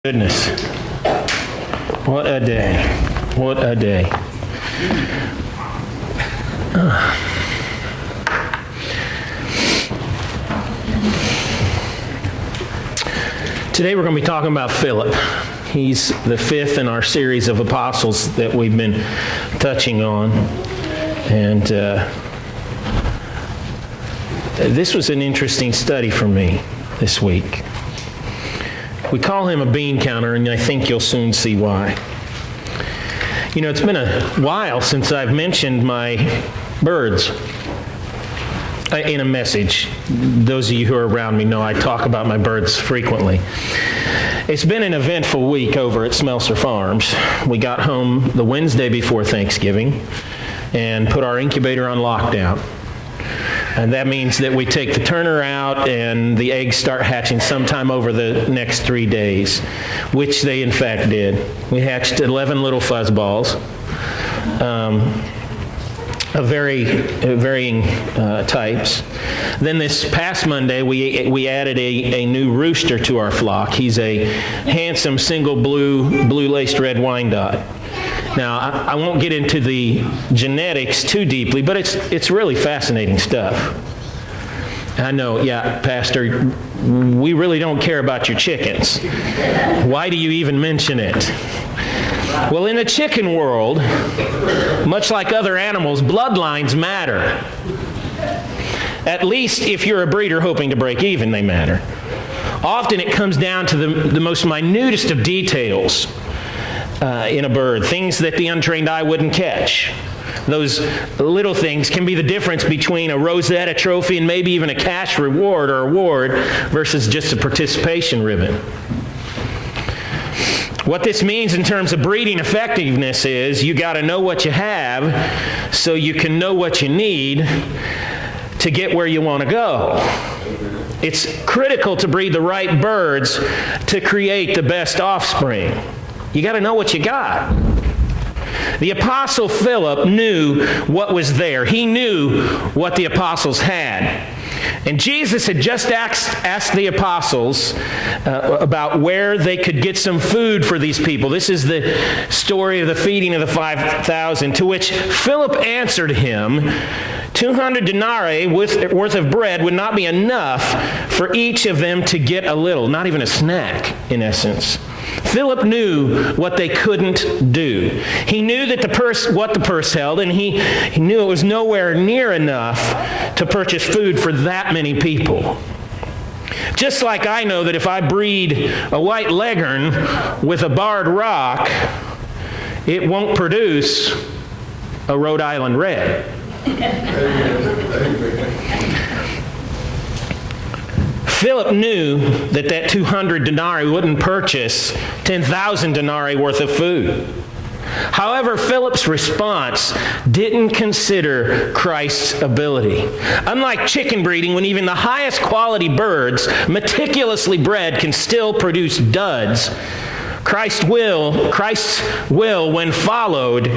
Goodness. What a day. What a day. Today we're going to be talking about Philip. He's the fifth in our series of apostles that we've been touching on. And this was an interesting study for me this week. We call him a bean counter, and I think you'll soon see why. You know, it's been a while since I've mentioned my birds in a message. Those of you who are around me know I talk about my birds frequently. It's been an eventful week over at Smelser Farms. We got home the Wednesday before Thanksgiving and put our incubator on lockdown. And that means that we take the turner out and the eggs start hatching sometime over the next 3 days, which they in fact did. We hatched 11 little fuzzballs, of varying types. Then this past Monday, we added a new rooster to our flock. He's a handsome single blue-laced red Wyandotte. Now, I won't get into the genetics too deeply, but it's really fascinating stuff. I know, yeah, Pastor, we really don't care about your chickens. Why do you even mention it? Well, in the chicken world, much like other animals, bloodlines matter. At least if you're a breeder hoping to break even, they matter. Often it comes down to the most minutest of details. In a bird, things that the untrained eye wouldn't catch. Those little things can be the difference between a rosette, a trophy, and maybe even a cash reward or award versus just a participation ribbon. What this means in terms of breeding effectiveness is you got to know what you have so you can know what you need to get where you want to go. It's critical to breed the right birds to create the best offspring. You got to know what you got. The Apostle Philip knew what was there. He knew what the apostles had. And Jesus had just asked the apostles about where they could get some food for these people. This is the story of the feeding of the 5,000, to which Philip answered him, 200 denarii worth of bread would not be enough for each of them to get a little, not even a snack, in essence. Philip knew what they couldn't do. He knew that what the purse held, and he knew it was nowhere near enough to purchase food for that many people. Just like I know that if I breed a white leghorn with a barred rock, it won't produce a Rhode Island red. Philip knew that 200 denarii wouldn't purchase 10,000 denarii worth of food. However, Philip's response didn't consider Christ's ability. Unlike chicken breeding, when even the highest quality birds, meticulously bred, can still produce duds, Christ's will, when followed,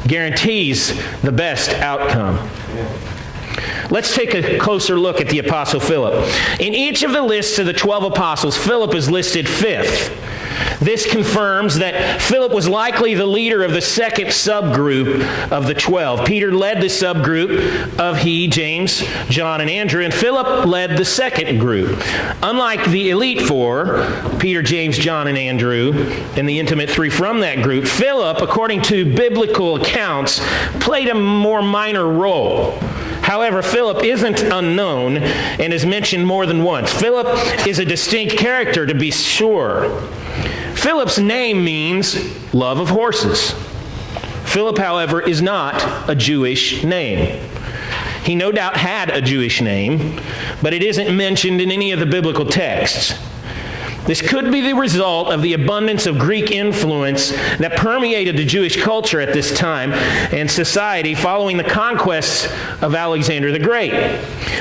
guarantees the best outcome. Let's take a closer look at the Apostle Philip. In each of the lists of the 12 apostles, Philip is listed fifth. This confirms that Philip was likely the leader of the second subgroup of the 12. Peter led the subgroup of James, John, and Andrew, and Philip led the second group. Unlike the elite four, Peter, James, John, and Andrew, and the intimate three from that group, Philip, according to biblical accounts, played a more minor role. However, Philip isn't unknown and is mentioned more than once. Philip is a distinct character, to be sure. Philip's name means love of horses. Philip, however, is not a Jewish name. He no doubt had a Jewish name, but it isn't mentioned in any of the biblical texts. This could be the result of the abundance of Greek influence that permeated the Jewish culture at this time and society following the conquests of Alexander the Great.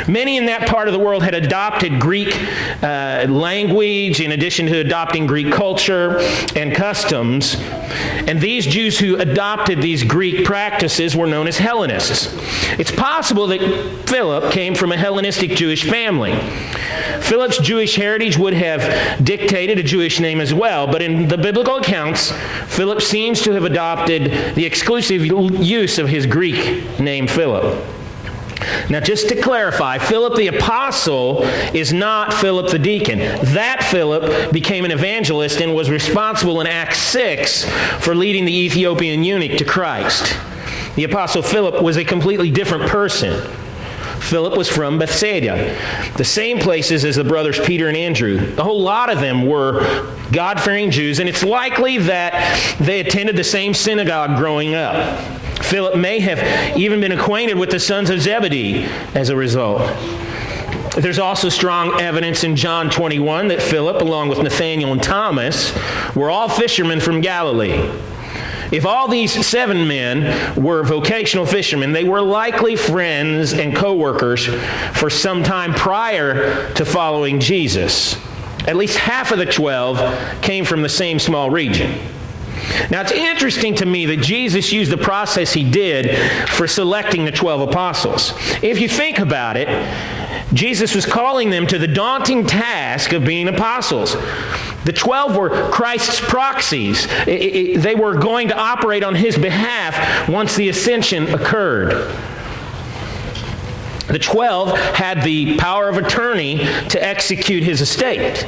Many in that part of the world had adopted Greek language in addition to adopting Greek culture and customs. And these Jews who adopted these Greek practices were known as Hellenists. It's possible that Philip came from a Hellenistic Jewish family. Philip's Jewish heritage would have dictated a Jewish name as well, but in the biblical accounts, Philip seems to have adopted the exclusive use of his Greek name Philip. Now, just to clarify, Philip the apostle is not Philip the deacon. That Philip became an evangelist and was responsible in Acts 6 for leading the Ethiopian eunuch to Christ. The apostle Philip was a completely different person. Philip was from Bethsaida, the same places as the brothers Peter and Andrew. A whole lot of them were God-fearing Jews, and it's likely that they attended the same synagogue growing up. Philip may have even been acquainted with the sons of Zebedee as a result. There's also strong evidence in John 21 that Philip, along with Nathanael and Thomas, were all fishermen from Galilee. If all these 7 men were vocational fishermen, they were likely friends and co-workers for some time prior to following Jesus. At least half of the 12 came from the same small region. Now, it's interesting to me that Jesus used the process he did for selecting the 12 apostles. If you think about it, Jesus was calling them to the daunting task of being apostles. The 12 were Christ's proxies. They were going to operate on his behalf once the ascension occurred. The 12 had the power of attorney to execute his estate.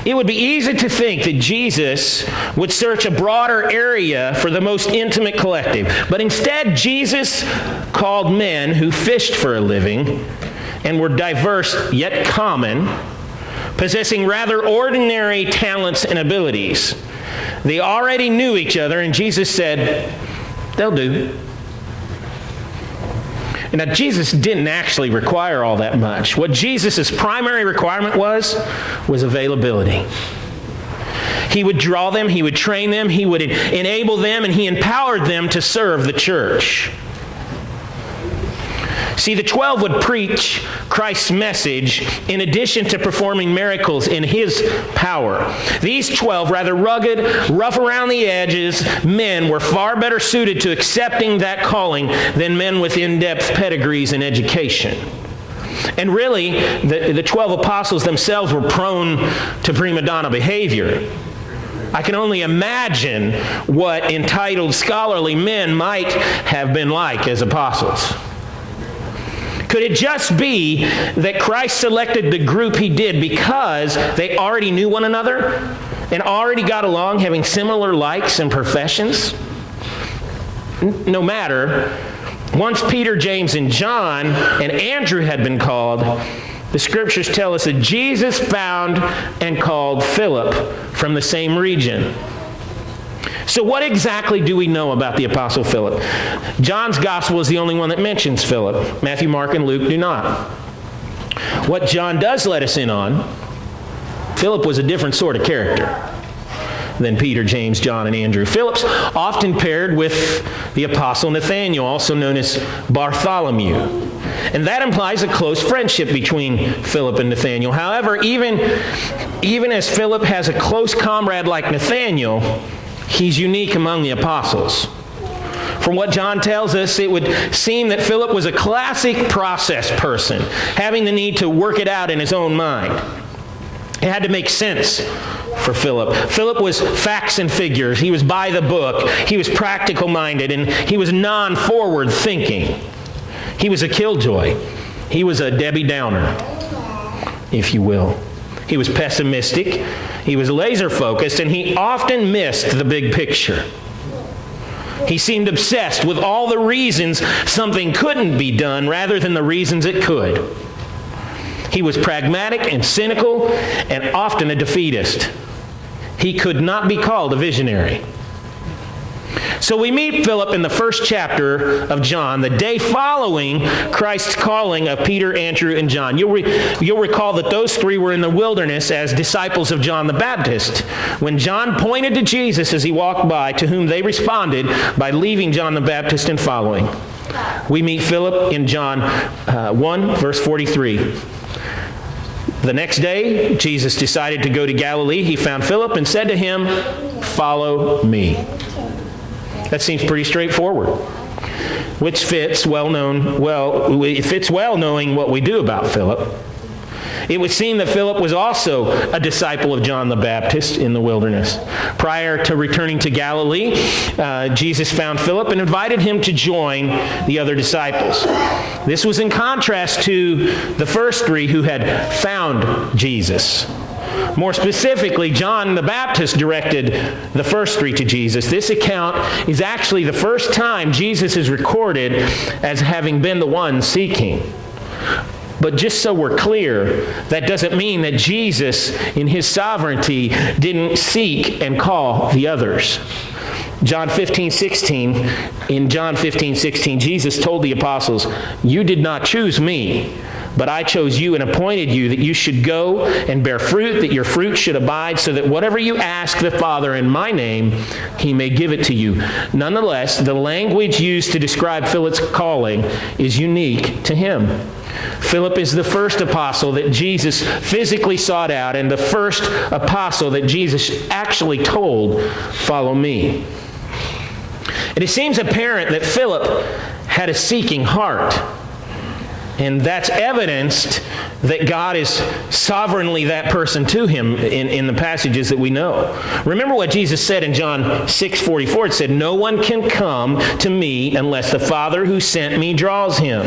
It would be easy to think that Jesus would search a broader area for the most intimate collective. But instead, Jesus called men who fished for a living and were diverse yet common, possessing rather ordinary talents and abilities. They already knew each other, and Jesus said, "They'll do." Now, Jesus didn't actually require all that much. What Jesus' primary requirement was availability. He would draw them, he would train them, he would enable them, and he empowered them to serve the church. See, the 12 would preach Christ's message in addition to performing miracles in his power. These 12 rather rugged, rough around the edges men were far better suited to accepting that calling than men with in-depth pedigrees and education. And really, the 12 apostles themselves were prone to prima donna behavior. I can only imagine what entitled scholarly men might have been like as apostles. Could it just be that Christ selected the group he did because they already knew one another and already got along, having similar likes and professions? No matter, once Peter, James, and John and Andrew had been called, the scriptures tell us that Jesus found and called Philip from the same region. So what exactly do we know about the Apostle Philip? John's gospel is the only one that mentions Philip. Matthew, Mark, and Luke do not. What John does let us in on, Philip was a different sort of character than Peter, James, John, and Andrew. Philip's often paired with the Apostle Nathanael, also known as Bartholomew. And that implies a close friendship between Philip and Nathanael. However, even as Philip has a close comrade like Nathanael, he's unique among the apostles. From what John tells us, it would seem that Philip was a classic process person, having the need to work it out in his own mind. It had to make sense for Philip. Philip was facts and figures. He was by the book. He was practical-minded, and he was non-forward thinking. He was a killjoy. He was a Debbie Downer, if you will. He was pessimistic. He was laser-focused, and he often missed the big picture. He seemed obsessed with all the reasons something couldn't be done rather than the reasons it could. He was pragmatic and cynical and often a defeatist. He could not be called a visionary. So we meet Philip in the first chapter of John, the day following Christ's calling of Peter, Andrew, and John. You'll recall that those three were in the wilderness as disciples of John the Baptist. When John pointed to Jesus as he walked by, to whom they responded by leaving John the Baptist and following. We meet Philip in John 1, verse 43. The next day, Jesus decided to go to Galilee. He found Philip and said to him, "Follow me." That seems pretty straightforward, which fits well knowing what we do about Philip. It would seem that Philip was also a disciple of John the Baptist in the wilderness. Prior to returning to Galilee, Jesus found Philip and invited him to join the other disciples. This was in contrast to the first three who had found Jesus. More specifically, John the Baptist directed the first three to Jesus. This account is actually the first time Jesus is recorded as having been the one seeking. But just so we're clear, that doesn't mean that Jesus, in his sovereignty, didn't seek and call the others. In John 15:16, Jesus told the apostles, "You did not choose me, but I chose you and appointed you that you should go and bear fruit, that your fruit should abide, so that whatever you ask the Father in my name, he may give it to you." Nonetheless, the language used to describe Philip's calling is unique to him. Philip is the first apostle that Jesus physically sought out and the first apostle that Jesus actually told, "Follow me." And it seems apparent that Philip had a seeking heart. And that's evidenced that God is sovereignly that person to him in the passages that we know. Remember what Jesus said in John 6:44. It said, "No one can come to me unless the Father who sent me draws him.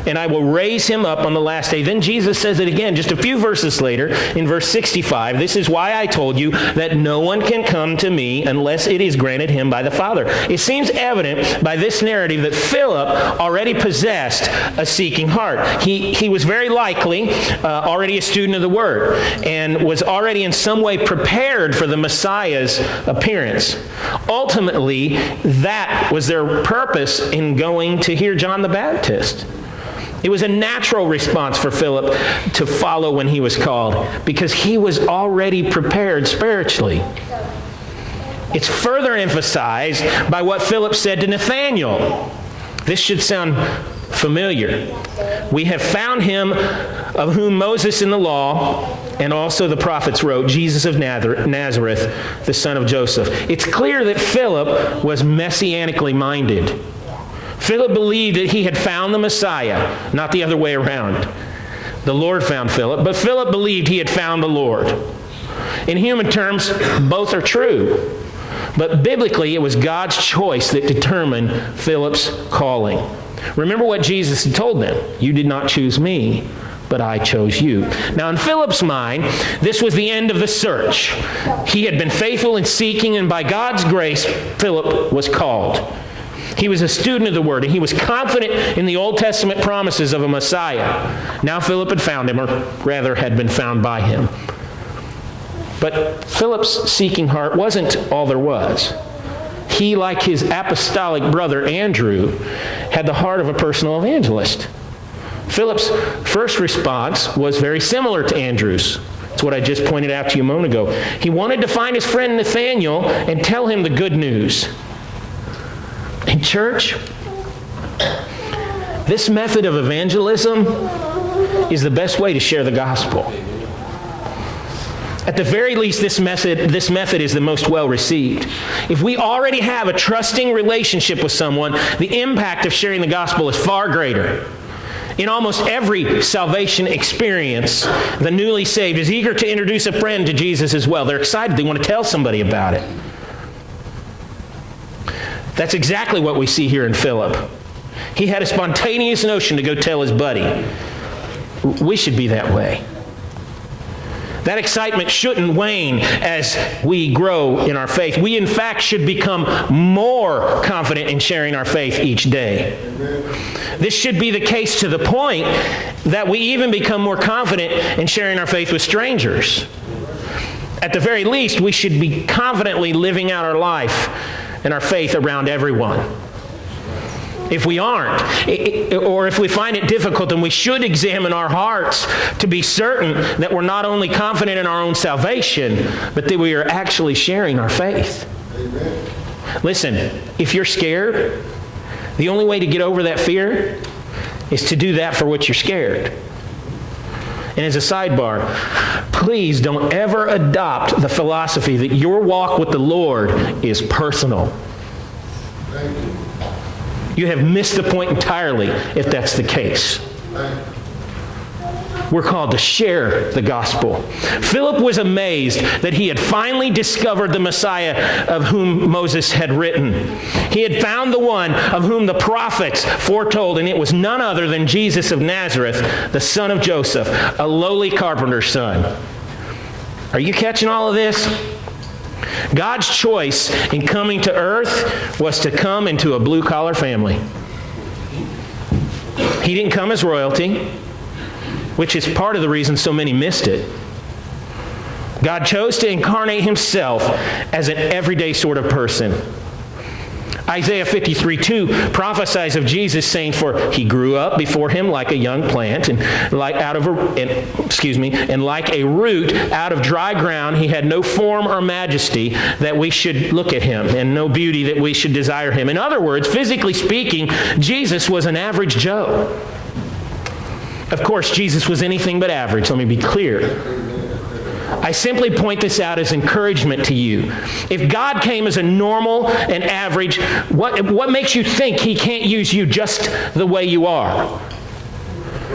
And I will raise him up on the last day." Then Jesus says it again just a few verses later in verse 65. "This is why I told you that no one can come to me unless it is granted him by the Father." It seems evident by this narrative that Philip already possessed a seeking heart. He was very likely already a student of the Word and was already in some way prepared for the Messiah's appearance. Ultimately, that was their purpose in going to hear John the Baptist. It was a natural response for Philip to follow when he was called because he was already prepared spiritually. It's further emphasized by what Philip said to Nathanael. This should sound familiar. "We have found him of whom Moses in the law and also the prophets wrote, Jesus of Nazareth, the son of Joseph." It's clear that Philip was messianically minded. Philip believed that he had found the Messiah, not the other way around. The Lord found Philip, but Philip believed he had found the Lord. In human terms, both are true. But biblically, it was God's choice that determined Philip's calling. Remember what Jesus had told them. "You did not choose me, but I chose you." Now, in Philip's mind, this was the end of the search. He had been faithful in seeking, and by God's grace, Philip was called. He was a student of the Word, and he was confident in the Old Testament promises of a Messiah. Now Philip had found him, or rather had been found by him. But Philip's seeking heart wasn't all there was. He, like his apostolic brother Andrew, had the heart of a personal evangelist. Philip's first response was very similar to Andrew's. It's what I just pointed out to you a moment ago. He wanted to find his friend Nathanael and tell him the good news. In church, this method of evangelism is the best way to share the gospel. At the very least, this method is the most well received. If we already have a trusting relationship with someone, the impact of sharing the gospel is far greater. In almost every salvation experience, the newly saved is eager to introduce a friend to Jesus as well. They're excited. They want to tell somebody about it. That's exactly what we see here in Philip. He had a spontaneous notion to go tell his buddy. We should be that way. That excitement shouldn't wane as we grow in our faith. We, in fact, should become more confident in sharing our faith each day. This should be the case to the point that we even become more confident in sharing our faith with strangers. At the very least, we should be confidently living out our life and our faith around everyone. If we aren't, or if we find it difficult, then we should examine our hearts to be certain that we're not only confident in our own salvation, but that we are actually sharing our faith. Amen. Listen, if you're scared, the only way to get over that fear is to do that for which you're scared. And as a sidebar, please don't ever adopt the philosophy that your walk with the Lord is personal. Thank you. You have missed the point entirely if that's the case. we're called to share the gospel. Philip was amazed that he had finally discovered the Messiah of whom Moses had written. He had found the one of whom the prophets foretold, and it was none other than Jesus of Nazareth, the son of Joseph, a lowly carpenter's son. Are you catching all of this? God's choice in coming to earth was to come into a blue-collar family. He didn't come as royalty, which is part of the reason so many missed it. God chose to incarnate himself as an everyday sort of person. Isaiah 53:2 prophesies of Jesus, saying, "For he grew up before him like a young plant, and like a root out of dry ground. He had no form or majesty that we should look at him, and no beauty that we should desire him." In other words, physically speaking, Jesus was an average Joe. Of course, Jesus was anything but average. Let me be clear. I simply point this out as encouragement to you. If God came as a normal and average, what makes you think he can't use you just the way you are?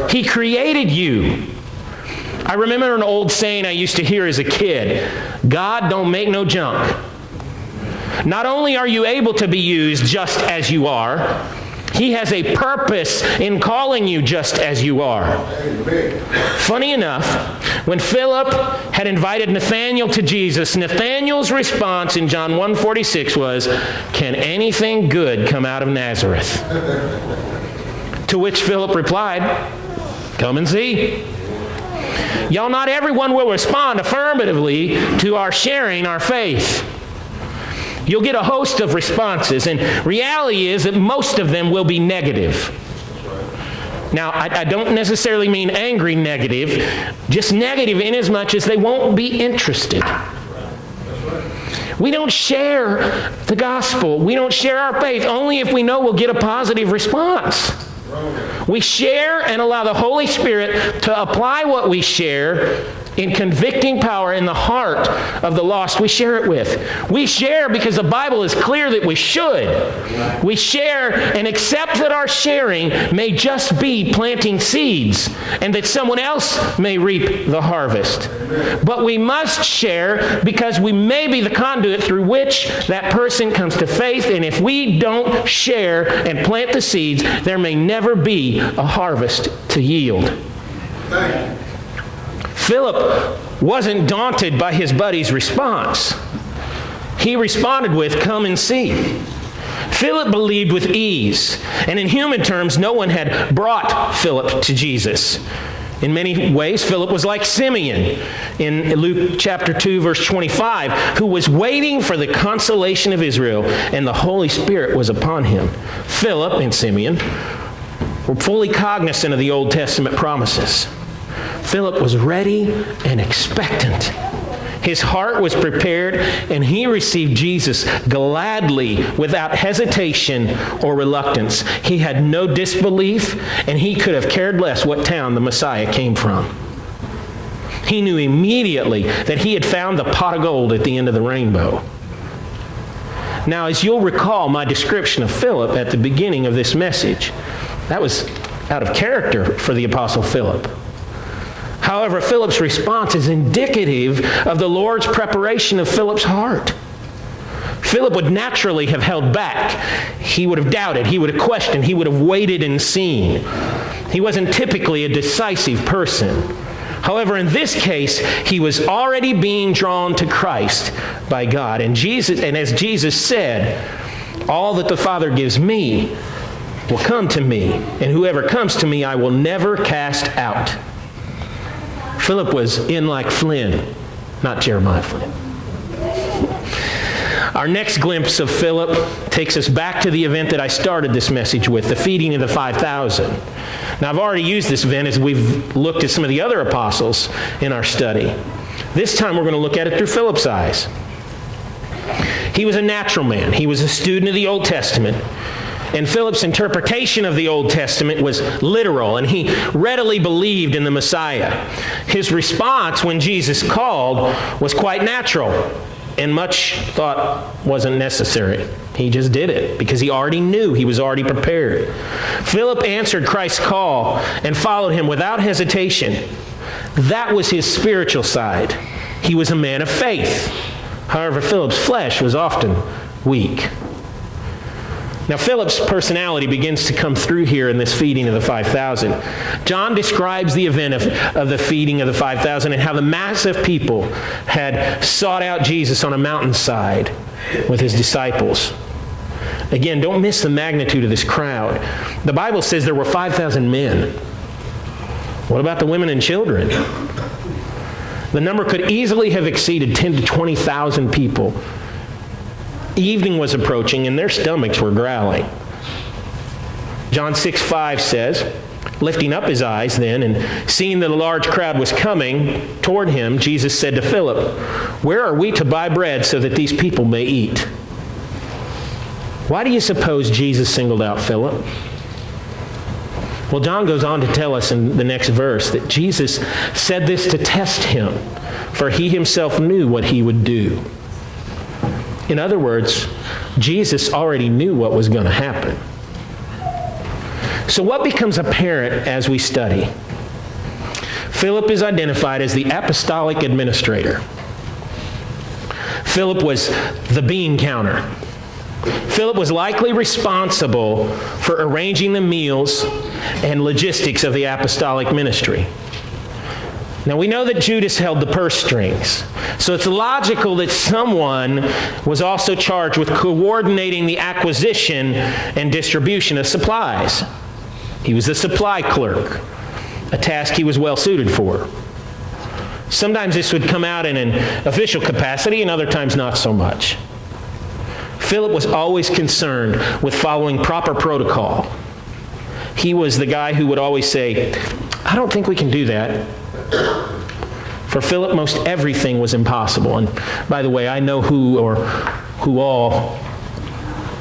He created you. I remember an old saying I used to hear as a kid: God don't make no junk. Not only are you able to be used just as you are, he has a purpose in calling you just as you are. Funny enough, when Philip had invited Nathanael to Jesus, Nathanael's response in John 1:46 was, "Can anything good come out of Nazareth?" To which Philip replied, "Come and see." Y'all, not everyone will respond affirmatively to our sharing our faith. You'll get a host of responses, and reality is that most of them will be negative. Now, I don't necessarily mean angry negative, just negative in as much as they won't be interested. We don't share the gospel. We don't share our faith only if we know we'll get a positive response. We share and allow the Holy Spirit to apply what we share in convicting power in the heart of the lost we share it with. We share because the Bible is clear that we should. We share and accept that our sharing may just be planting seeds and that someone else may reap the harvest. But we must share because we may be the conduit through which that person comes to faith, and if we don't share and plant the seeds, there may never be a harvest to yield. Philip wasn't daunted by his buddy's response. He responded with, "Come and see." Philip believed with ease, and in human terms, no one had brought Philip to Jesus. In many ways, Philip was like Simeon in Luke chapter 2, verse 25, who was waiting for the consolation of Israel, and the Holy Spirit was upon him. Philip and Simeon were fully cognizant of the Old Testament promises. Philip was ready and expectant. His heart was prepared, and he received Jesus gladly, without hesitation or reluctance. He had no disbelief, and he could have cared less what town the Messiah came from. He knew immediately that he had found the pot of gold at the end of the rainbow. Now, as you'll recall my description of Philip at the beginning of this message, that was out of character for the Apostle Philip. However, Philip's response is indicative of the Lord's preparation of Philip's heart. Philip would naturally have held back. He would have doubted. He would have questioned. He would have waited and seen. He wasn't typically a decisive person. However, in this case, he was already being drawn to Christ by God. And as Jesus said, "All that the Father gives me will come to me, and whoever comes to me I will never cast out." Philip was in like Flynn, not Jeremiah Flynn. Our next glimpse of Philip takes us back to the event that I started this message with, the feeding of the 5,000. Now, I've already used this event as we've looked at some of the other apostles in our study. This time we're going to look at it through Philip's eyes. He was a natural man. He was a student of the Old Testament. And Philip's interpretation of the Old Testament was literal, and he readily believed in the Messiah. His response when Jesus called was quite natural, and much thought wasn't necessary. He just did it because he already knew. He was already prepared. Philip answered Christ's call and followed him without hesitation. That was his spiritual side. He was a man of faith. However, Philip's flesh was often weak. Now, Philip's personality begins to come through here in this feeding of the 5,000. John describes the event of the feeding of the 5,000 and how the mass of people had sought out Jesus on a mountainside with his disciples. Again, don't miss the magnitude of this crowd. The Bible says there were 5,000 men. What about the women and children? The number could easily have exceeded 10 to 20,000 people. Evening was approaching, and their stomachs were growling. John 6:5 says, lifting up his eyes then, and seeing that a large crowd was coming toward him, Jesus said to Philip, "Where are we to buy bread so that these people may eat?" Why do you suppose Jesus singled out Philip? Well, John goes on to tell us in the next verse that Jesus said this to test him, for he himself knew what he would do. In other words, Jesus already knew what was going to happen. So what becomes apparent as we study? Philip is identified as the apostolic administrator. Philip was the bean counter. Philip was likely responsible for arranging the meals and logistics of the apostolic ministry. Now, we know that Judas held the purse strings, so it's logical that someone was also charged with coordinating the acquisition and distribution of supplies. He was the supply clerk, a task he was well suited for. Sometimes this would come out in an official capacity, and other times not so much. Philip was always concerned with following proper protocol. He was the guy who would always say, "I don't think we can do that." For Philip, most everything was impossible. And by the way, I know who all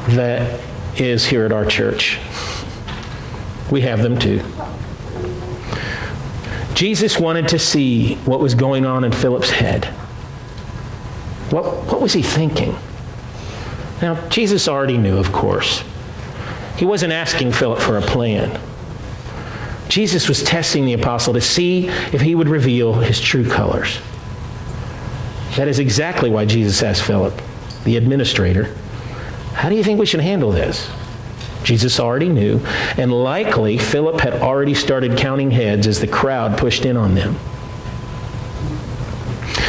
that is here at our church. We have them too. Jesus wanted to see what was going on in Philip's head. What was he thinking? Now, Jesus already knew, of course. He wasn't asking Philip for a plan. Jesus was testing the apostle to see if he would reveal his true colors. That is exactly why Jesus asked Philip, the administrator, "How do you think we should handle this?" Jesus already knew, and likely Philip had already started counting heads as the crowd pushed in on them.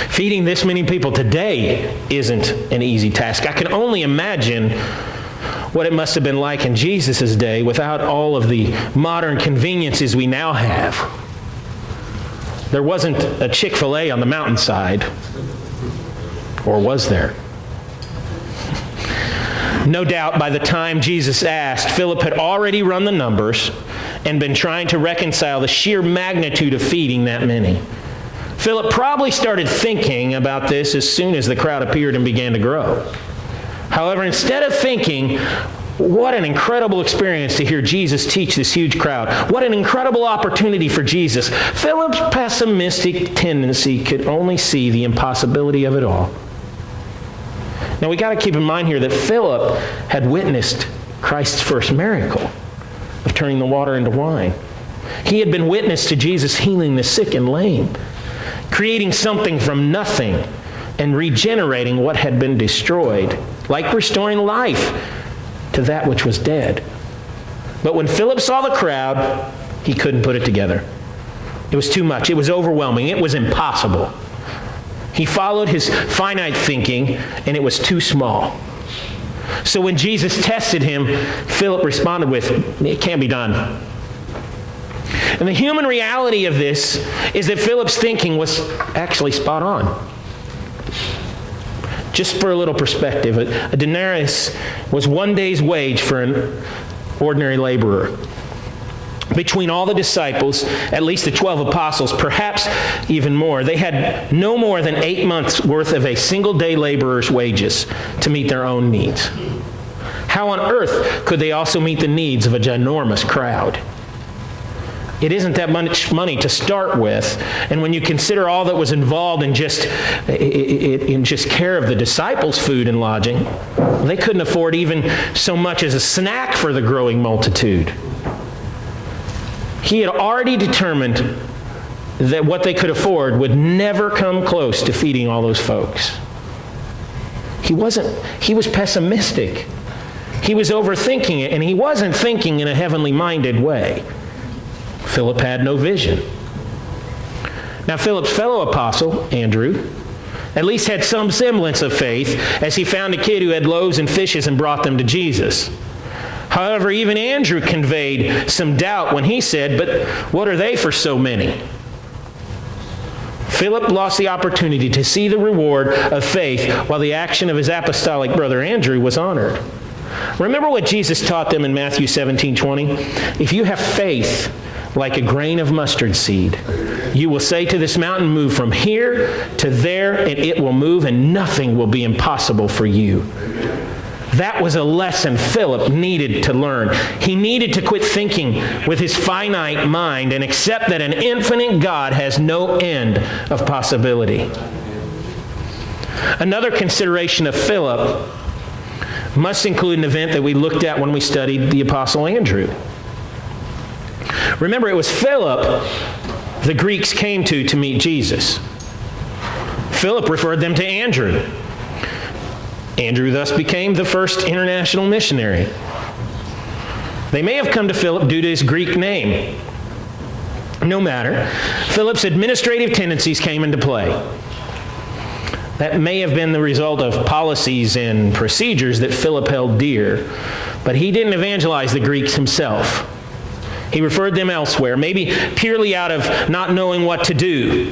Feeding this many people today isn't an easy task. I can only imagine what it must have been like in Jesus' day without all of the modern conveniences we now have. There wasn't a Chick-fil-A on the mountainside, or was there? No doubt by the time Jesus asked, Philip had already run the numbers and been trying to reconcile the sheer magnitude of feeding that many. Philip probably started thinking about this as soon as the crowd appeared and began to grow. However, instead of thinking, what an incredible experience to hear Jesus teach this huge crowd, what an incredible opportunity for Jesus, Philip's pessimistic tendency could only see the impossibility of it all. Now, we got to keep in mind here that Philip had witnessed Christ's first miracle of turning the water into wine. He had been witness to Jesus healing the sick and lame, creating something from nothing and regenerating what had been destroyed, like restoring life to that which was dead. But when Philip saw the crowd, he couldn't put it together. It was too much. It was overwhelming. It was impossible. He followed his finite thinking, and it was too small. So when Jesus tested him, Philip responded with, "It can't be done." And the human reality of this is that Philip's thinking was actually spot on. Just for a little perspective, a denarius was one day's wage for an ordinary laborer. Between all the disciples, at least the 12 apostles, perhaps even more, they had no more than 8 months' worth of a single day laborer's wages to meet their own needs. How on earth could they also meet the needs of a ginormous crowd? It isn't that much money to start with, and when you consider all that was involved in just care of the disciples' food and lodging, they couldn't afford even so much as a snack for the growing multitude. He had already determined that what they could afford would never come close to feeding all those folks. He was pessimistic. He was overthinking it, and he wasn't thinking in a heavenly minded way. Philip had no vision. Now, Philip's fellow apostle, Andrew, at least had some semblance of faith as he found a kid who had loaves and fishes and brought them to Jesus. However, even Andrew conveyed some doubt when he said, "But what are they for so many?" Philip lost the opportunity to see the reward of faith while the action of his apostolic brother Andrew was honored. Remember what Jesus taught them in Matthew 17:20? If you have faith like a grain of mustard seed, you will say to this mountain, "Move from here to there," and it will move, and nothing will be impossible for you. That was a lesson Philip needed to learn. He needed to quit thinking with his finite mind and accept that an infinite God has no end of possibility. Another consideration of Philip must include an event that we looked at when we studied the Apostle Andrew. Remember, it was Philip the Greeks came to meet Jesus. Philip referred them to Andrew. Andrew thus became the first international missionary. They may have come to Philip due to his Greek name. No matter, Philip's administrative tendencies came into play. That may have been the result of policies and procedures that Philip held dear, but he didn't evangelize the Greeks himself. He referred them elsewhere, maybe purely out of not knowing what to do.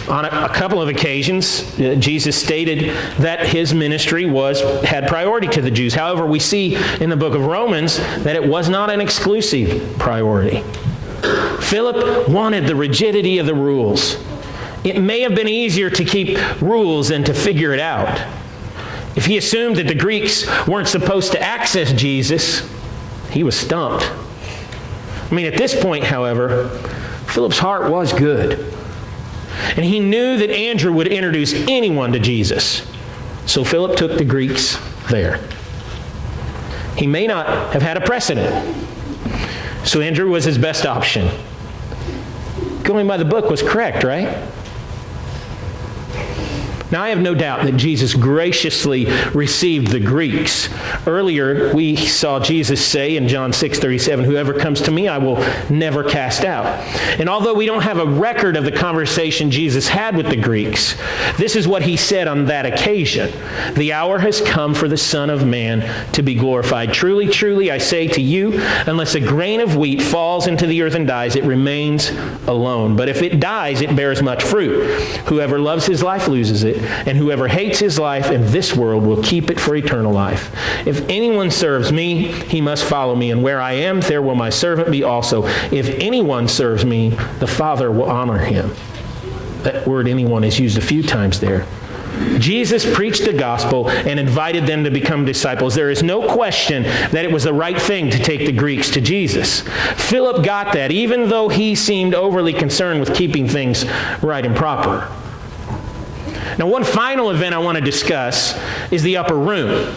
On a couple of occasions, Jesus stated that his ministry had priority to the Jews. However, we see in the book of Romans that it was not an exclusive priority. Philip wanted the rigidity of the rules. It may have been easier to keep rules than to figure it out. If he assumed that the Greeks weren't supposed to access Jesus, he was stumped. At this point, however, Philip's heart was good. And he knew that Andrew would introduce anyone to Jesus. So Philip took the Greeks there. He may not have had a precedent. So Andrew was his best option. Going by the book was correct, right? Now, I have no doubt that Jesus graciously received the Greeks. Earlier, we saw Jesus say in John 6:37, "Whoever comes to me, I will never cast out." And although we don't have a record of the conversation Jesus had with the Greeks, this is what he said on that occasion. "The hour has come for the Son of Man to be glorified. Truly, truly, I say to you, unless a grain of wheat falls into the earth and dies, it remains alone. But if it dies, it bears much fruit. Whoever loves his life loses it, and whoever hates his life in this world will keep it for eternal life. If anyone serves me, he must follow me, and where I am, there will my servant be also. If anyone serves me, the Father will honor him." That word "anyone" is used a few times there. Jesus preached the gospel and invited them to become disciples. There is no question that it was the right thing to take the Greeks to Jesus. Philip got that, even though he seemed overly concerned with keeping things right and proper. Now, one final event I want to discuss is the upper room.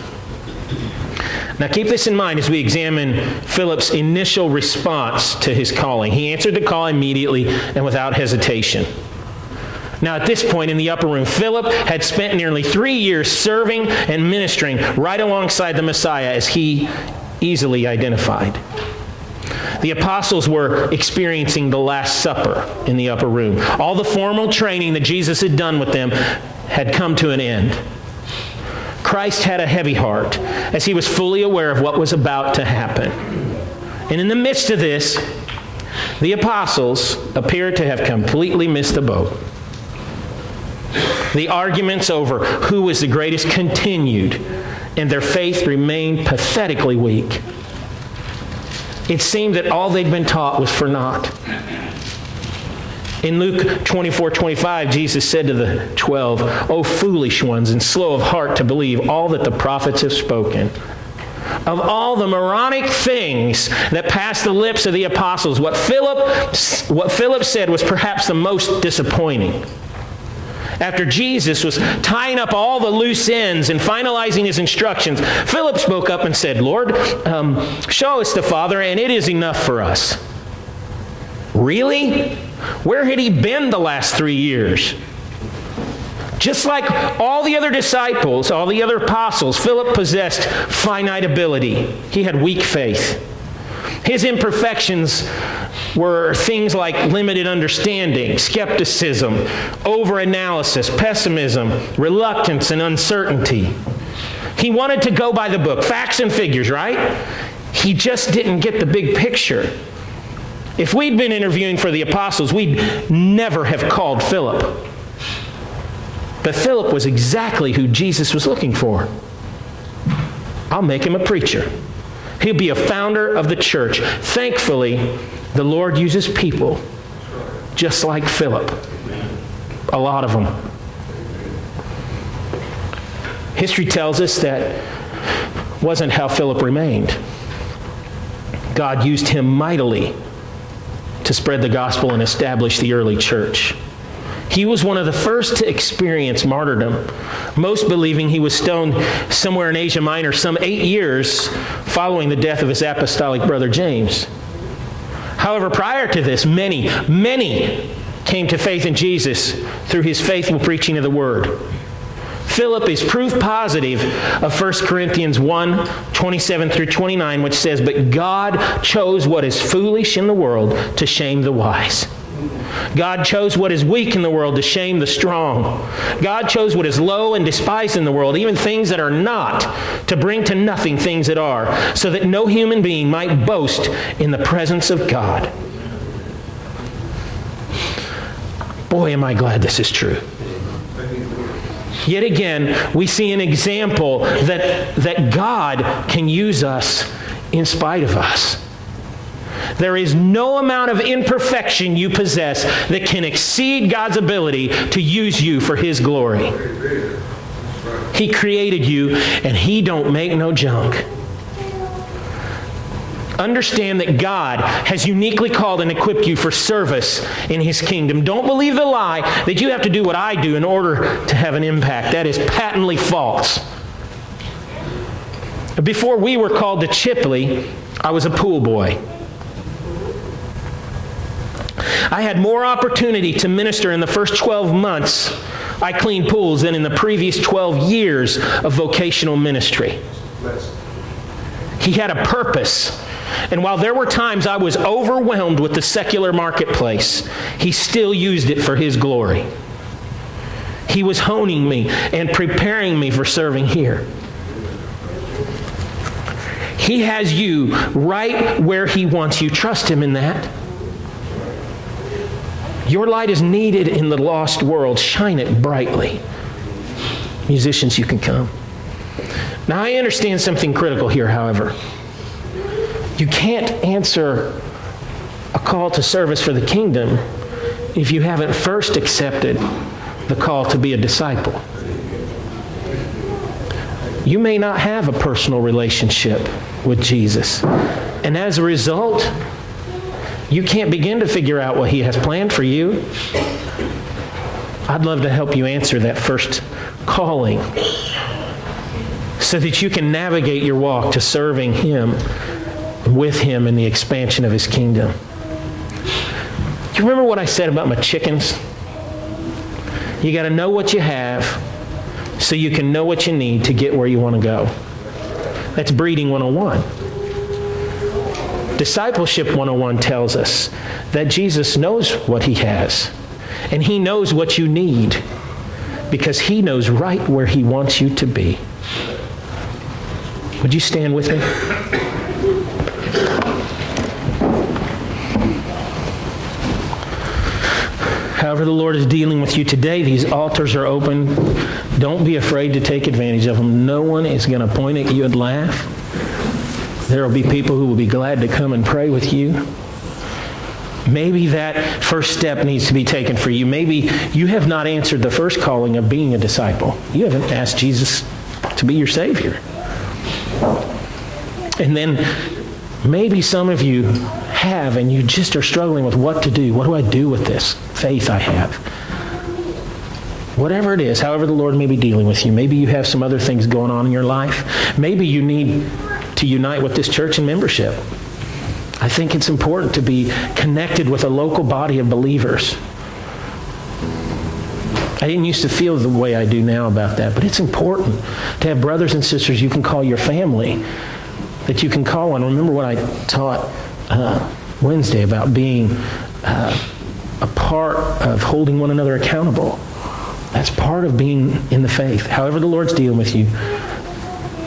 Now, keep this in mind as we examine Philip's initial response to his calling. He answered the call immediately and without hesitation. Now, at this point in the upper room, Philip had spent nearly 3 years serving and ministering right alongside the Messiah, as he easily identified. The apostles were experiencing the Last Supper in the upper room. All the formal training that Jesus had done with them had come to an end. Christ had a heavy heart as he was fully aware of what was about to happen. And in the midst of this, the apostles appeared to have completely missed the boat. The arguments over who was the greatest continued, and their faith remained pathetically weak. It seemed that all they'd been taught was for naught. In Luke 24:25, Jesus said to the 12, "O foolish ones, and slow of heart to believe all that the prophets have spoken." Of all the moronic things that passed the lips of the apostles, what Philip said was perhaps the most disappointing. After Jesus was tying up all the loose ends and finalizing his instructions, Philip spoke up and said, "Lord, show us the Father, and it is enough for us." Really? Where had he been the last 3 years? Just like all the other disciples, all the other apostles, Philip possessed finite ability. He had weak faith. His imperfections were things like limited understanding, skepticism, overanalysis, pessimism, reluctance, and uncertainty. He wanted to go by the book, facts and figures, right? He just didn't get the big picture. If we'd been interviewing for the apostles, we'd never have called Philip. But Philip was exactly who Jesus was looking for. I'll make him a preacher. He'll be a founder of the church. Thankfully, the Lord uses people just like Philip. A lot of them. History tells us that wasn't how Philip remained. God used him mightily to spread the gospel and establish the early church. He was one of the first to experience martyrdom, most believing he was stoned somewhere in Asia Minor some 8 years following the death of his apostolic brother James. However, prior to this, many came to faith in Jesus through his faithful preaching of the word. Philip is proof positive of 1 Corinthians 1, 27 through 29, which says, "But God chose what is foolish in the world to shame the wise. God chose what is weak in the world to shame the strong. God chose what is low and despised in the world, even things that are not, to bring to nothing things that are, so that no human being might boast in the presence of God." Boy, am I glad this is true. Yet again, we see an example that God can use us in spite of us. There is no amount of imperfection you possess that can exceed God's ability to use you for his glory. He created you, and he don't make no junk. Understand that God has uniquely called and equipped you for service in his kingdom. Don't believe the lie that you have to do what I do in order to have an impact. That is patently false. Before we were called to Chipley, I was a pool boy. I had more opportunity to minister in the first 12 months I cleaned pools than in the previous 12 years of vocational ministry. He had a purpose. And while there were times I was overwhelmed with the secular marketplace, he still used it for his glory. He was honing me and preparing me for serving here. He has you right where he wants you. Trust him in that. Your light is needed in the lost world. Shine it brightly. Musicians, you can come. Now, I understand something critical here, however. You can't answer a call to service for the kingdom if you haven't first accepted the call to be a disciple. You may not have a personal relationship with Jesus, and as a result, you can't begin to figure out what he has planned for you. I'd love to help you answer that first calling so that you can navigate your walk to serving him, with him in the expansion of his kingdom. Do you remember what I said about my chickens? You got to know what you have so you can know what you need to get where you want to go. That's breeding 101. Discipleship 101 tells us that Jesus knows what he has, and he knows what you need because he knows right where he wants you to be. Would you stand with me? However the Lord is dealing with you today, these altars are open. Don't be afraid to take advantage of them. No one is going to point at you and laugh. There will be people who will be glad to come and pray with you. Maybe that first step needs to be taken for you. Maybe you have not answered the first calling of being a disciple. You haven't asked Jesus to be your Savior. And then maybe some of you have, and you just are struggling with what to do. What do I do with this faith I have? Whatever it is, however the Lord may be dealing with you. Maybe you have some other things going on in your life. Maybe you need to unite with this church in membership. I think it's important to be connected with a local body of believers. I didn't used to feel the way I do now about that, but it's important to have brothers and sisters you can call your family, that you can call on. Remember what I taught Wednesday about being a part of holding one another accountable. That's part of being in the faith. However the Lord's dealing with you,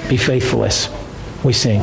be faithful as we sing.